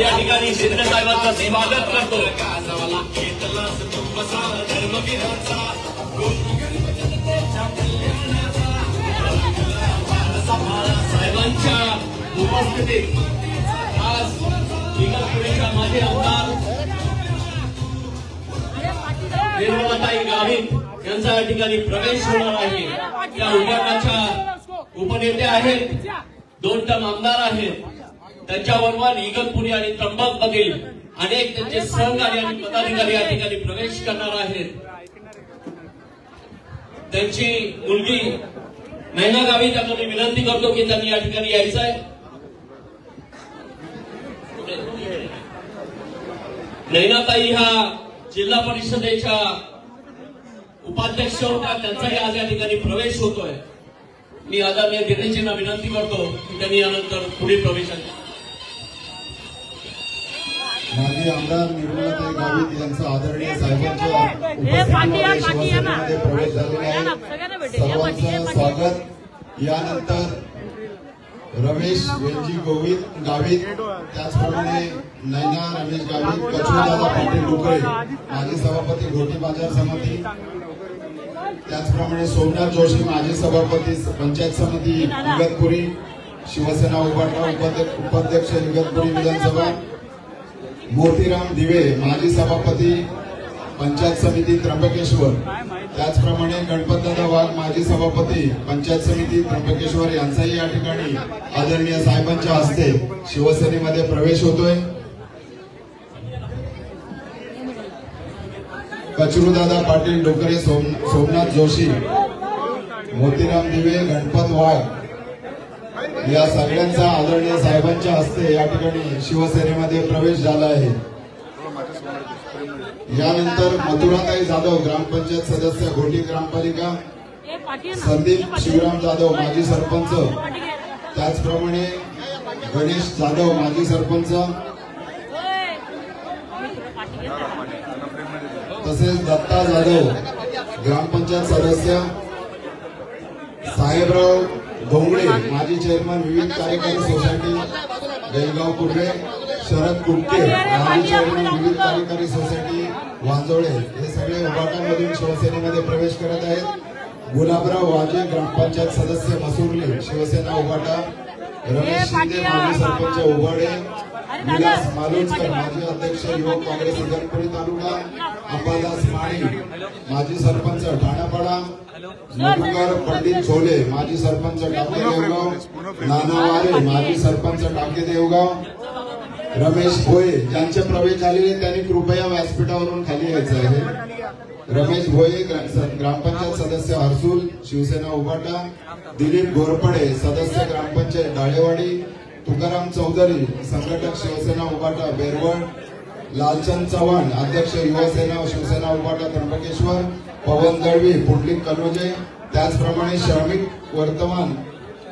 या ठिकाणी शिंदे साहेबांचं स्वागत करतो. साहेबांच्या उपस्थितीत आज इगतपुरीच्या माजी आमदार निर्मलाताई गावित यांचा या ठिकाणी प्रवेश होणार आहे. त्या उद्यानाच्या उपनेते आहेत, 2 टर्म आमदार आहेत. त्यांच्याबरोबर इगतपुरी आणि त्र्यंबक मधील अनेक त्यांचे सहकारी आणि पदाधिकारी या ठिकाणी प्रवेश करणार आहेत. त्यांची मुलगी नैना गावित यांना मी विनंती करतो की त्यांनी या ठिकाणी यायचं आहे. नैनाताई ह्या जिल्हा परिषदेच्या उपाध्यक्ष होत्या, त्यांचाही आज या ठिकाणी प्रवेश होतोय. मी आदरणीय गिरीजींना विनंती करतो की त्यांनी यानंतर पुढील प्रवेशात. माजी आमदार निर्मलाताई गावित यांचा आदरणीय साहेबांच्या उपस्थितीमध्ये शिवसेनेमध्ये प्रवेश झालेला आहे. सर्वांचं स्वागत. यानंतर रमेश वेलजी गावित, त्याचप्रमाणे नैना रमेश गावित, कचूदादा पाटील डुकरे माजी सभापती घोटी बाजार समिती, त्याचप्रमाणे सोमनाथ जोशी माजी सभापती पंचायत समिती इगतपुरी शिवसेना उभाटा उपाध्यक्ष इगतपुरी विधानसभा, मोतीराम दिवे माजी सभापती पंचायत समिती त्र्यंबकेश्वर, त्याचप्रमाणे गणपतदादा वाघ माजी सभापती पंचायत समिती त्र्यंबकेश्वर यांचाही या ठिकाणी आदरणीय साहेबांच्या हस्ते शिवसेनेमध्ये प्रवेश होतोय. कचरूदादा पाटील डोकरे, सोमनाथ जोशी, मोतीराम दिवे, गणपत वाघ या सगळ्यांचा आदरणीय साहेबांच्या हस्ते या ठिकाणी शिवसेनेमध्ये प्रवेश झाला आहे. यानंतर मथुराताई जाधव ग्रामपंचायत सदस्य घोटी ग्रामपालिका, संदीप शिवराम जाधव माजी सरपंच, त्याचप्रमाणे गणेश जाधव माजी सरपंच, तसेच दत्ता जाधव ग्रामपंचायत सदस्य, साहेबराव धोंगडे माजी चेअरमन विविध कार्यकारी सोसायटी बेलगाव कुर्डे, शरद कुटके माजी चेअरमन विविध कार्यकारी सोसायटी वांजोळे हे सगळे उभाटांमधून शिवसेनेमध्ये प्रवेश करत आहेत. गुलाबराव वाजे ग्रामपंचायत सदस्य मसुर्ली शिवसेना उभाटा, रमेश शिंदे माजी सरपंच उभाडे, विलास मालुसकर माजी अध्यक्ष युवक काँग्रेस इगतपुरी तालुका, अंबादास माळी माजी सरपंच ठाण्यापाडा, मधुकर पंडित छोले माजी सरपंच टाके देवगाव, नाना वारे माजी सरपंच टाके देवगाव, रमेश भोये ज्यांचे प्रवेश झालेले त्यांनी कृपया व्यासपीठावरून खाली यायचं आहे. रमेश भोये ग्रामपंचायत सदस्य हर्सुल शिवसेना उभाटा, दिलीप घोरपडे सदस्य ग्रामपंचायत डाळेवाडी, तुकाराम चौधरी संघटक शिवसेना उभाटा बेरवळ, लालचंद चव्हाण अध्यक्ष युवासेना शिवसेना उभाटा त्र्यंबकेश्वर, पवन दळवी पुंडलिक कलोजे, त्याचप्रमाणे श्रमिक वर्तमान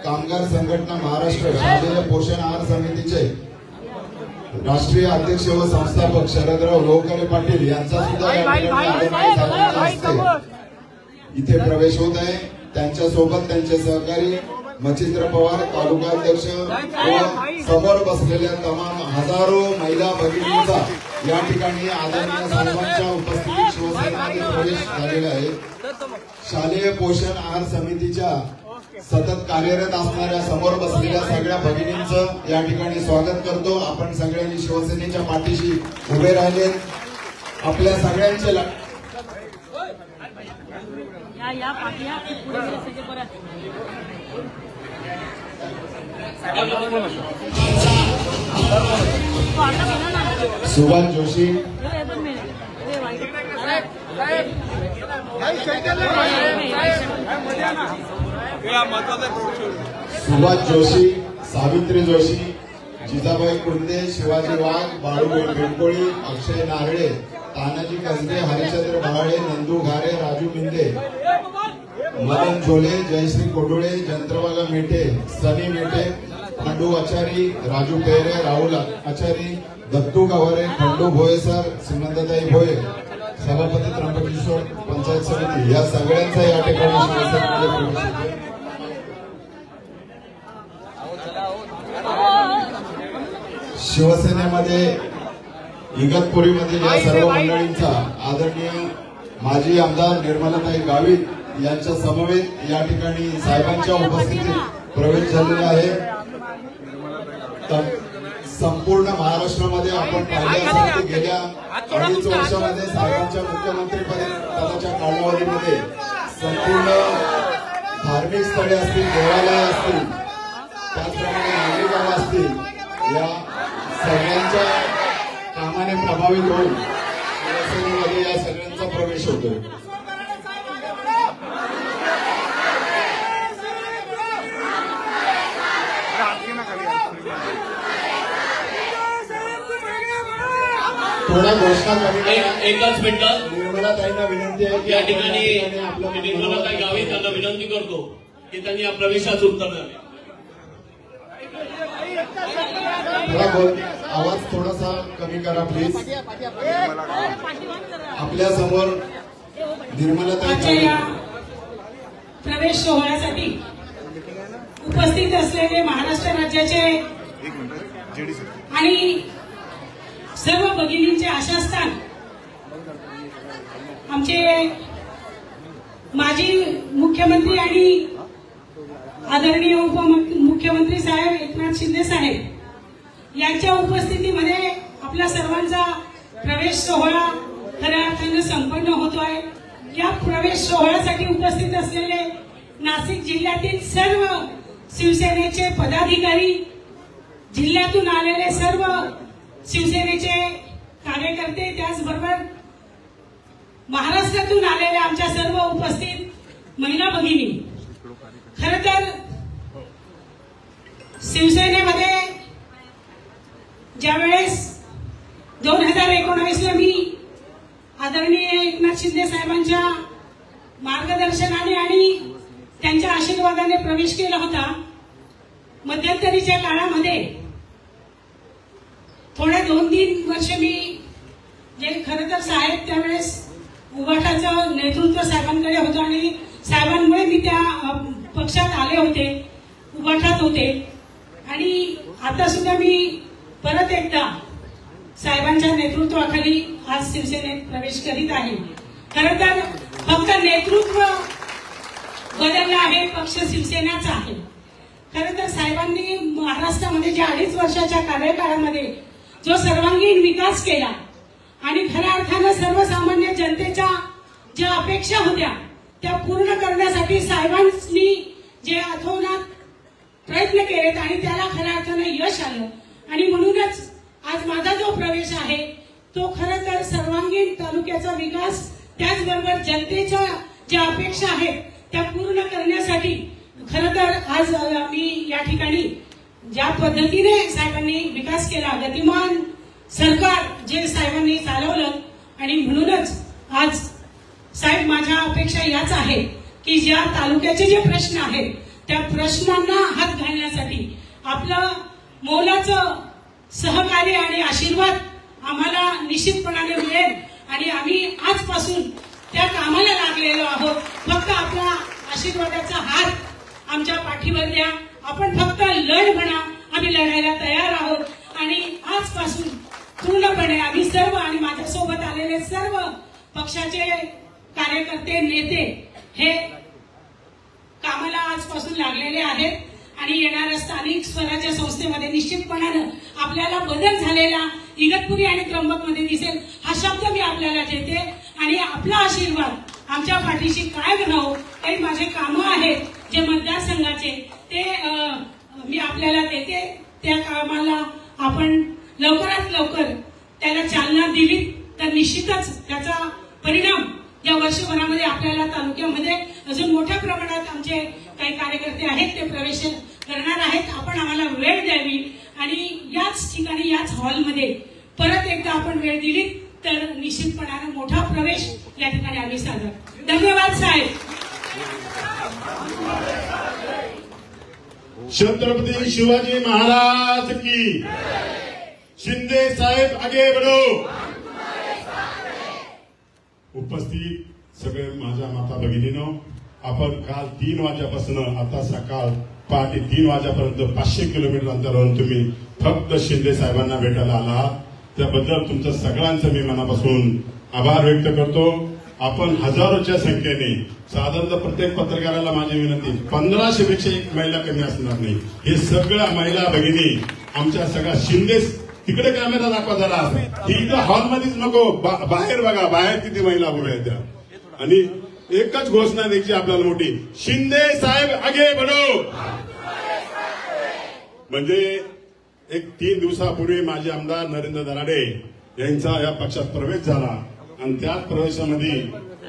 कामगार संघटना महाराष्ट्र शालेय पोषण आहार समितीचे राष्ट्रीय अध्यक्ष व संस्थापक शरदराव लोहकरे पाटील यांचा सुद्धा इथे प्रवेश होत आहे. त्यांच्यासोबत त्यांचे सहकारी मच्छिंद्र पवार तालुका अध्यक्ष व समोर बसलेल्या तमाम हजारो महिला भगिनींचा या ठिकाणी आदरणीय साहेबांच्या उपस्थितीत शिवसेनेमध्ये प्रवेश झालेला आहे. शालेय पोषण आहार समितीच्या सतत कार्यरत असणाऱ्या समोर बसलेल्या सगळ्या भगिनींचं या ठिकाणी स्वागत करतो. आपण सगळ्यांनी शिवसेनेच्या पाठीशी उभे राहिले. आपल्या सगळ्यांचे सुभाष जोशी, सुभाष जोशी, सावित्री जोशी, जिजाबाई कुंदे, शिवाजी वाघ, बाळू बेंकोळी, अक्षय नारळे, तानाजी कसबे, हरिचंद्र भाळे, नंदू घारे, राजू मिंदे, मदन झोले, जयश्री कोडुळे, जंत्रवाला मेटे, सनी मेटे, खंडू आचारी, राजू पेरे, राहुल आचारी, दत्तू गवारे, खंडू भोयेसर, सुनंदाताई भोये, सभापती त्र्यंबकेश्वर पंचायत समिती या सगळ्यांचा या ठिकाणी शिवसेनेमध्ये इगतपुरीमधील या सर्व मंडळींचा आदरणीय माजी आमदार निर्मलाताई गावित यांच्या समवेत या ठिकाणी साहेबांच्या उपस्थितीत प्रवेश झालेला आहे। तर संपूर्ण महाराष्ट्रामध्ये आपण पाहिले असेल की गेल्या 2.5 वर्षामध्ये साहेबांच्या मुख्यमंत्री पदाच्या कालावधीमध्ये संपूर्ण धार्मिक स्थळे असतील, देवालय असतील, त्याचप्रमाणे नागरिकांना असतील, या सगळ्यांच्या कामाने प्रभावित होऊन शिवसेनेमध्ये या सगळ्यांचा प्रवेश होतोय। थोडा घोषणा कमी एकच मिनिट निर्मलाताईंना विनंती आहे की या ठिकाणी निर्मलाताई गावित यांना विनंती करतो की त्यांनी या प्रवेशाचं उत्तर द्यावे। आवाज थोडासा कमी करा प्लीज। आपल्या समोर निर्मलाताई प्रवेश सोहळ्यासाठी उपस्थित असलेले महाराष्ट्र राज्याचे आणि सर्व भगिनींचे आशास्थान आमचे माजी मुख्यमंत्री आणि आदरणीय उपमुख्यमंत्री साहेब एकनाथ शिंदे साहेब यांच्या उपस्थितीमध्ये आपल्या सर्वांचा प्रवेश सोहळा खऱ्या अर्थाने संपन्न होतोय। या प्रवेश सोहळ्यासाठी उपस्थित असलेले नाशिक जिल्ह्यातील सर्व शिवसेनेचे पदाधिकारी, जिल्ह्यातून आलेले सर्व शिवसेनेचे कार्यकर्ते, त्याचबरोबर महाराष्ट्रातून आलेल्या आमच्या सर्व उपस्थित महिला भगिनी, खरं तर शिवसेनेमध्ये ज्यावेळेस 2019ला मी आदरणीय एकनाथ शिंदे साहेबांच्या मार्गदर्शनाने आणि त्यांच्या आशीर्वादाने प्रवेश केला होता, मध्यंतरीच्या काळामध्ये थोडे 2-3 वर्ष मी जे खरं तर साहेब त्यावेळेस उभाटाचं नेतृत्व साहेबांकडे होतं आणि साहेबांमुळे मी त्या पक्षात आले होते, उभाटात होते आणि आता सुद्धा मी परत एकदा साहेबांच्या नेतृत्वाखाली आज शिवसेनेत प्रवेश करीत आहे। खरं तर फक्त नेतृत्व बदललं आहे, पक्ष शिवसेनाचा आहे। खरं तर साहेबांनी महाराष्ट्रामध्ये ज्या 2.5 वर्षाच्या कार्यकाळामध्ये जो सर्वांगीण विकास केला आणि खऱ्या अर्थानं सर्वसामान्य जनतेच्या ज्या अपेक्षा होत्या त्या पूर्ण करण्यासाठी साहेबांनी जे अथोनात प्रयत्न केलेत आणि त्याला खऱ्या अर्थानं यश आलं आणि म्हणूनच आज माझा जो प्रवेश आहे तो खरं तर सर्वांगीण तालुक्याचा विकास, त्याचबरोबर जनतेच्या ज्या अपेक्षा आहेत त्या पूर्ण करण्यासाठी खरं तर आज मी या ठिकाणी ज्या पद्धतीने साहेबांनी विकास केला, गतिमान सरकार जे साहेबांनी चालवलं आणि म्हणूनच आज साहेब माझ्या अपेक्षा याच आहेत की ज्या तालुक्याचे जे प्रश्न आहेत त्या प्रश्नांना हात घालण्यासाठी आपलं मोलाचं सहकार्य आणि आशीर्वाद आम्हाला निश्चितपणाने मिळेल आणि आम्ही आजपासून त्या कामाला लागलेलो आहोत। फक्त आपला आशीर्वादाचा हात आमच्या पाठीवर द्या, आपण फक्त लढ म्हणा, आम्ही लढायला तयार आहोत आणि आजपासून पूर्णपणे आम्ही सर्व आणि माझ्यासोबत आलेले सर्व पक्षाचे कार्यकर्ते, नेते हे कामाला आजपासून लागलेले आहेत आणि येणाऱ्या स्थानिक स्वराज्य संस्थेमध्ये निश्चितपणानं आपल्याला बदल झालेला इगतपुरी आणि त्र्यंबकमध्ये दिसेल हा शब्द मी आपल्याला देते आणि आपला आशीर्वाद आमच्या पाठीशी कायम राहो। हे माझे कामं आहेत जे मतदारसंघाचे ते मी आपल्याला देते, त्या कामाला आपण लवकरात लवकर त्याला चालना दिली तर निश्चितच त्याचा परिणाम या वर्षभरामध्ये आपल्याला तालुक्यामध्ये अजून मोठ्या प्रमाणात आमचे काही कार्यकर्ते आहेत ते प्रवेश करणार आहेत। आपण आम्हाला वेळ द्यावी आणि याच ठिकाणी याच हॉलमध्ये परत एकदा आपण वेळ दिली तर निश्चितपणाने मोठा प्रवेश या ठिकाणी आम्ही साधू। धन्यवाद साहेब। छत्रपती शिवाजी महाराज की। शिंदे साहेब आगे बढ़ो। उपस्थित सगळे माझ्या माता भगिनीनो, आपण काल 3 वाजेपासून आता सकाळ पहाटे 3 वाजेपर्यंत 500 किलोमीटर अंतरावरून तुम्ही फक्त शिंदे साहेबांना भेटायला आलात. त्याबद्दल तुमचं सगळ्यांचं मी मनापासून आभार व्यक्त करतो. आपण हजारोच्या संख्येने साधारणतः प्रत्येक पत्रकाराला माझी विनंती 1500 पेक्षा एक महिला कमी असणार नाही. हे सगळ्या महिला भगिनी आमच्या सगळ्या शिंदे तिकडे कॅमेरा दाखवा जरा. इथं हॉलमध्येच नको, बाहेर बघा, बाहेर किती महिला उभ्या आहेत त्या. आणि एकच घोषणा द्यायची आपल्याला मोठी, शिंदे साहेब आगे बढो. म्हणजे एक 3 दिवसापूर्वी माजी आमदार नरेंद्र दराडे यांचा या पक्षात प्रवेश झाला आणि त्याच प्रवेशामध्ये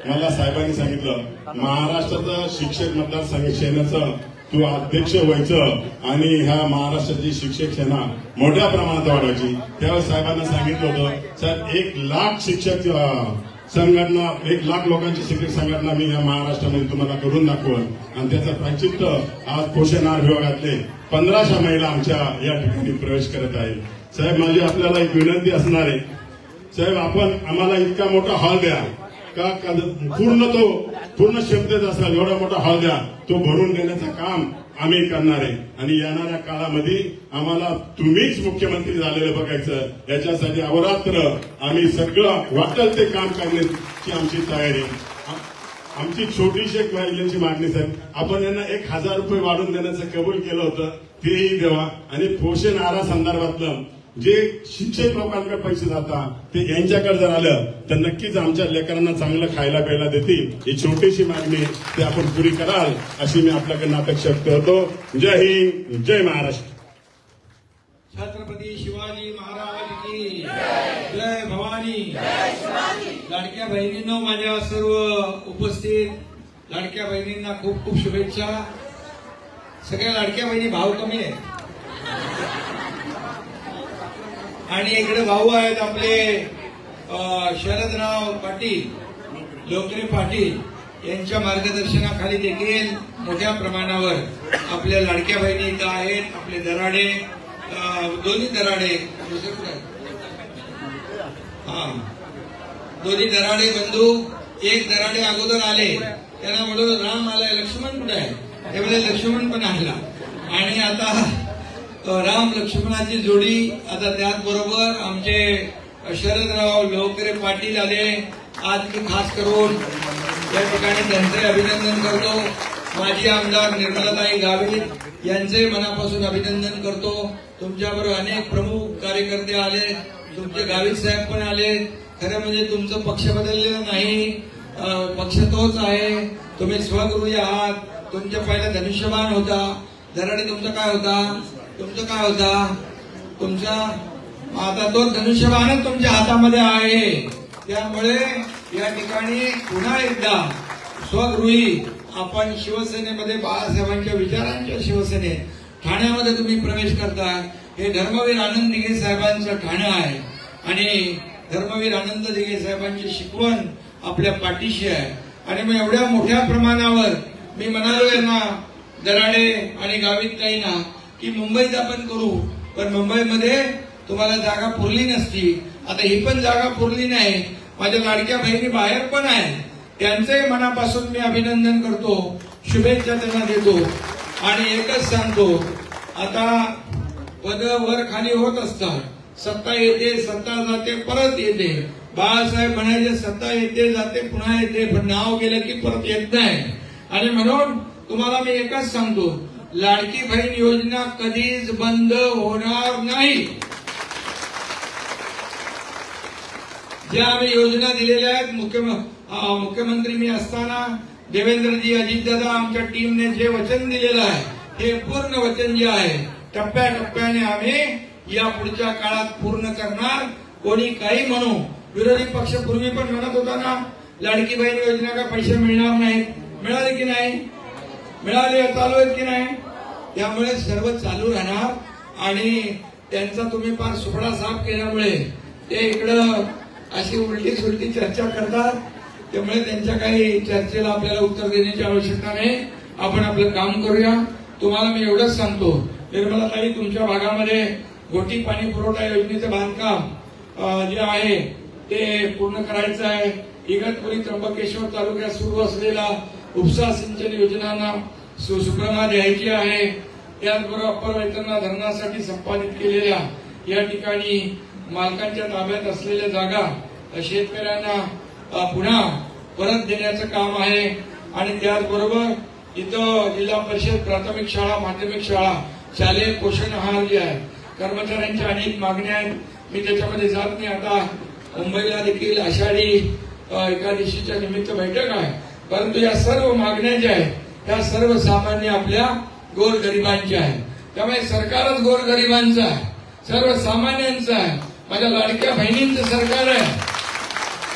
मला साहेबांनी सांगितलं महाराष्ट्राचं शिक्षक मतदारसंघ सेनेचं तू अध्यक्ष व्हायचं आणि ह्या महाराष्ट्राची शिक्षक सेना मोठ्या प्रमाणात वाढवायची. त्यावेळेस साहेबांना सांगितलं होतं सर 1 लाख शिक्षक संघटना 1 लाख लोकांची शिक्षक संघटना मी या महाराष्ट्रामध्ये तुम्हाला करून दाखवून आणि त्याचं प्रायचित्त आज पोषण आहार विभागातले 1500 महिला आमच्या या ठिकाणी प्रवेश करत आहे. साहेब माझी आपल्याला एक विनंती असणार आहे, साहेब आपण आम्हाला इतका मोठा हॉल द्या का पूर्ण क्षमतेत असेल एवढा मोठा हॉल द्या, तो भरून देण्याचं काम आम्ही करणार आहे. आणि येणाऱ्या काळामध्ये आम्हाला तुम्हीच मुख्यमंत्री झालेलं बघायचं, याच्यासाठी अहोरात्र आम्ही सगळं वाटेल ते काम करण्याची आमची तयारी. आमची छोटीशी एक महिलांची मागणी साहेब, आपण यांना 1000 रुपये वाढून देण्याचं कबूल केलं होतं, तेही देवा. आणि पोषण आहारा संदर्भातलं जे शिक्षक लोकांकडे पैसे जातात ते यांच्याकडे जर आलं तर नक्कीच आमच्या लेकरांना चांगलं खायला प्यायला देतील. ही छोटीशी मागणी ते आपण पुरी कराल अशी मी आपल्याकडनं अपेक्षा करतो. जय हिंद, जय महाराष्ट्र. छत्रपती शिवाजी महाराज की जय. भवानी. लाडक्या बहिणींनो, माझ्या सर्व उपस्थित लाडक्या बहिणींना खूप खूप शुभेच्छा. सगळ्या लाडक्या बहिणी भाव कमी आहे आणि इकडे भाऊ आहेत आपले शरदराव पाटील, लोकरे पाटील यांच्या मार्गदर्शनाखाली देखील मोठ्या प्रमाणावर आपल्या लाडक्या बहिणी इथं आहेत. आपले दराडे, दोन्ही दराडे, दोन्ही दराडे बंधू, एक दराडे अगोदर आले, त्यांना म्हणून राम आलाय, लक्ष्मण कुठे आहे, त्यावेळेला लक्ष्मण पण आला. आणि आता राम लक्ष्मणाची जोडी, आता त्याचबरोबर आमचे शरदराव लोकरे पाटील आले. आज मी खास करून या ठिकाणी त्यांचे अभिनंदन करतो. माजी आमदार निर्मलाताई गावित यांचे मनापासून अभिनंदन करतो. तुमच्याबरोबर अनेक प्रमुख कार्यकर्ते आले, तुमचे गावित साहेब पण आले. खरं म्हणजे तुमचं पक्ष बदललेलं नाही, पक्ष तोच आहे. तुम्ही स्वगृही आहात. तुमच्या पहिला धनुष्यबाण होता, दराडे तुमचा काय होता, तुमचं काय होता, तुमचा आता तो धनुष्यबाणच तुमच्या हातामध्ये आहे. त्यामुळे या ठिकाणी पुन्हा एकदा स्वगृही आपण शिवसेनेमध्ये, बाळासाहेबांच्या विचारांच्या शिवसेनेत ठाण्यामध्ये तुम्ही प्रवेश करताय. हे धर्मवीर आनंद दिघे साहेबांचं ठाणं आहे आणि धर्मवीर आनंद दिघे साहेबांची शिकवण आपल्या पाठीशी आहे. आणि मग एवढ्या मोठ्या प्रमाणावर मी म्हणालो यांना, दराडे आणि गावितताईंना, की मुंबईत आपण करू, पण मुंबईमध्ये तुम्हाला जागा पुरली नसती. आता ही पण जागा पुरली नाही. माझ्या लाडक्या बहिणी बाहेर पण आहेत, त्यांचे मनापासून मी अभिनंदन करतो, शुभेच्छा त्यांना देतो. आणि एकच सांगतो, आता पद वर खाली होत असतात, सत्ता येते, सत्ता जाते, परत येते. बाळासाहेब म्हणायचे सत्ता येते, जाते, पुन्हा येते, पण नाव गेलं की परत येत नाही. आणि म्हणून तुम्हाला मी एकच सांगतो, लाडकी बहीण योजना कधीच बंद होणार नाही. ज्या आम्ही योजना दिलेल्या आहेत, मुख्यमंत्री मी असताना देवेंद्रजी, अजितदादा, आमच्या टीमने जे वचन दिलेलं आहे, हे पूर्ण वचन जे आहे टप्प्याटप्प्याने आम्ही या पुढच्या काळात पूर्ण करणार. कोणी काही म्हणू, विरोधी पक्ष पूर्वी पण म्हणत होता ना, लाडकी बहीण योजना का पैसे मिळणार नाहीत, मिळाले की नाही, मिळाले, चालू आहेत की नाही. त्यामुळे सर्व चालू राहणार. आणि त्यांचा तुम्ही फार सुपडा साफ केल्यामुळे ते इकडं अशी उलटी सुलटी चर्चा करतात. त्यामुळे त्यांच्या काही चर्चेला आपल्याला उत्तर देण्याची आवश्यकता नाही. आपण आपलं काम करूया. तुम्हाला मी एवढंच सांगतो, निर्मलाताई, तुमच्या भागामध्ये घोटी पाणी पुरवठा योजनेचं बांधकाम जे आहे ते पूर्ण करायचं आहे. इगतपुरी त्र्यंबकेश्वर तालुक्यात सुरू असलेला उपसा सिंचन योजनांना सुप्रमा द्यायची आहे. त्याचबरोबर अप्पर वैतरणा धरणासाठी संपादित केलेल्या या ठिकाणी मालकांच्या ताब्यात असलेल्या जागा शेतकऱ्यांना पुन्हा परत देण्याचं काम आहे. आणि त्याचबरोबर इथं जिल्हा परिषद प्राथमिक शाळा, माध्यमिक शाळा, शालेय पोषण आहार जे आहे, कर्मचाऱ्यांच्या अनेक मागण्या आहेत. मी त्याच्यामध्ये जात नाही. आता मुंबईला देखील आषाढी एकादशीच्या निमित्त बैठक आहे. परंतु या सर्व मागण्या ज्या आहेत त्या सर्वसामान्य आपल्या गोरगरिबांच्या आहेत. त्यामुळे सरकारच गोरगरिबांचं आहे, सर्वसामान्यांचं आहे. माझ्या लाडक्या बहिणींचं सरकार आहे,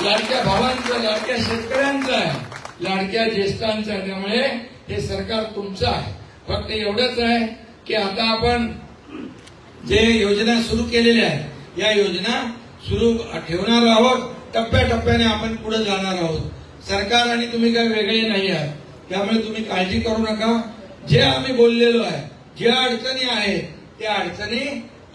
लाडक्या भावांचं, लाडक्या शेतकऱ्यांचं आहे, लाडक्या ज्येष्ठांचं आहे. त्यामुळे हे सरकार तुमचं आहे. फक्त एवढंच आहे की आता आपण जे योजना सुरू केलेल्या आहेत या योजना सुरू ठेवणार आहोत. टप्प्याटप्प्याने आपण पुढे जाणार आहोत. सरकार आणि तुम्ही काही वेगळे नाही आहात. त्यामुळे तुम्ही काळजी करू नका. जे आम्ही बोललेलो आहे, ज्या अडचणी आहेत त्या अडचणी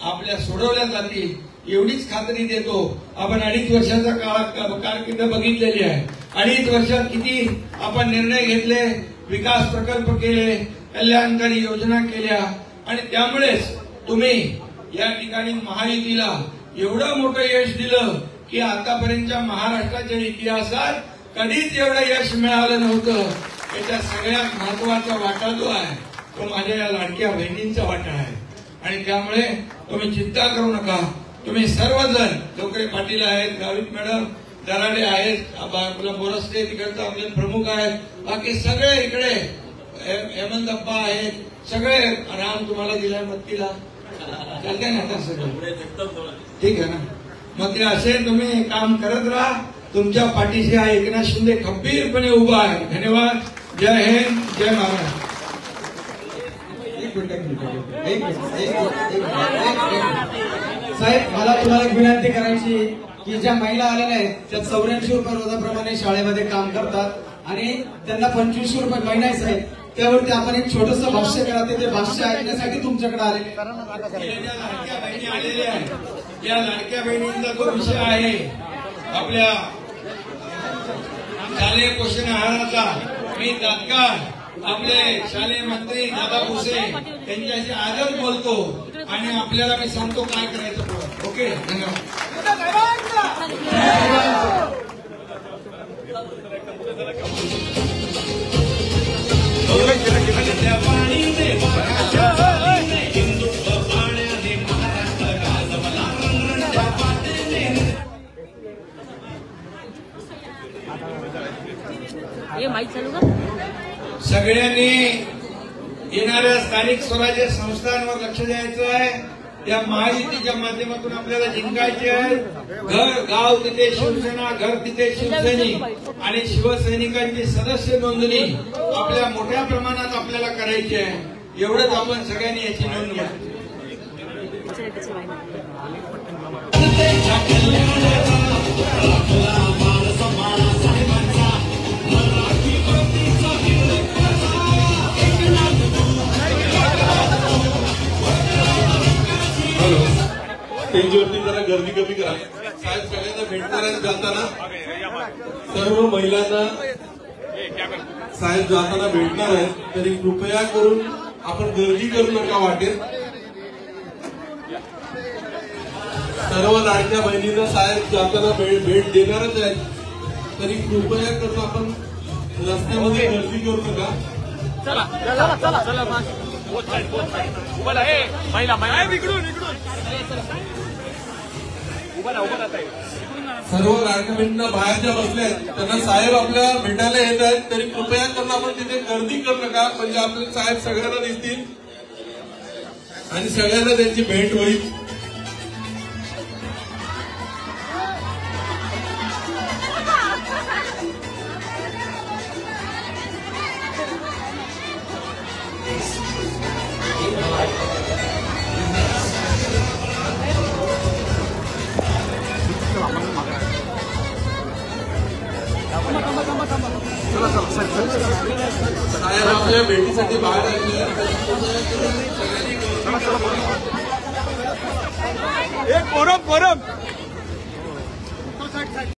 आपल्या सोडवल्या जातील एवढीच खात्री देतो. आपण 2.5 वर्षाचा कारकीर्द बघितलेली आहे. 2.5 वर्षात किती आपण निर्णय घेतले, विकास प्रकल्प केले, कल्याणकारी योजना केल्या. आणि त्यामुळेच तुम्ही या ठिकाणी महायुतीला एवढं मोठं यश दिलं की आतापर्यंतच्या महाराष्ट्राच्या इतिहासात कधीच एवढं यश मिळालं नव्हतं. याच्या सगळ्यात महत्वाचा वाटा जो आहे तो माझ्या या लाडक्या बहिणींचा वाटा आहे. आणि त्यामुळे तुम्ही चिंता करू नका. तुम्ही सर्वजण, जोकडे पाटील आहेत, गावित मॅडम, दराडे आहेत, आपला बोरस्ते तिकडचा आपले प्रमुख आहेत, बाकी सगळे इकडे हेमंत अप्पा आहेत, सगळे राम तुम्हाला दिलाय मत्तीला चालतंय ना आता सगळं ठीक आहे ना. मग ते असे तुम्ही काम करत राहा. तुमच्या पाठीशी हा एकनाथ शिंदे खंबीरपणे उभा आहे. धन्यवाद. जय हिंद, जय महाराष्ट्र. साहेब, मला तुम्हाला एक विनंती करायची की ज्या महिला आलेल्या आहेत त्या 84 रुपये रोजाप्रमाणे शाळेमध्ये काम करतात आणि त्यांना 25 रुपये महिना आहे साहेब. त्यावरती आपण एक छोटस भाष्य करा. ते भाष्य ऐकण्यासाठी तुमच्याकडे आलेले लाडक्या बहिणी आलेल्या आहेत. या लाडक्या बहिणींचा जो विषय आहे आपल्या शालेय पोषण आहाराचा, मी तात्काळ आपले शालेय मंत्री दादा भुसे यांच्याशी आजच बोलतो आणि आपल्याला मी सांगतो काय करायचं पुढे. ओके, धन्यवाद. सगळ्यांनी येणाऱ्या स्थानिक स्वराज्य संस्थांवर लक्ष द्यायचं आहे. त्या महायुतीच्या माध्यमातून आपल्याला जिंकायचे आहे. घर गाव तिथे शिवसेना, घर तिथे शिवसैनिक आणि शिवसैनिकांची सदस्य नोंदणी आपल्या मोठ्या प्रमाणात आपल्याला करायची आहे. एवढंच आपण सगळ्यांनी याची नोंद घ्या. स्टेजवरती जरा गर्दी कमी करा. साहेब, सगळ्यांना भेटणाऱ्या जाताना सर्व महिलांना साहेब जाताना भेटणार आहेत, तरी कृपया करून आपण गर्दी करू नका वाटेत. सर्व लाडक्या बहिणींना साहेब जाताना भेट देणारच आहेत, तरी कृपया करून आपण रस्त्यामध्ये गर्दी करू नका. चला चला चला चला सर्व लाडक्या बहिणींना बाहेर ज्या बसल्या आहेत त्यांना साहेब आपल्याला भेटायला येत आहेत, तरी कृपया करून आपण तिथे गर्दी करू नका. म्हणजे आपले साहेब सगळ्यांना दिसतील आणि सगळ्यांना त्यांची भेट होईल. साहेब आपल्या भेटीसाठी बाहेर आलेले एक फोरम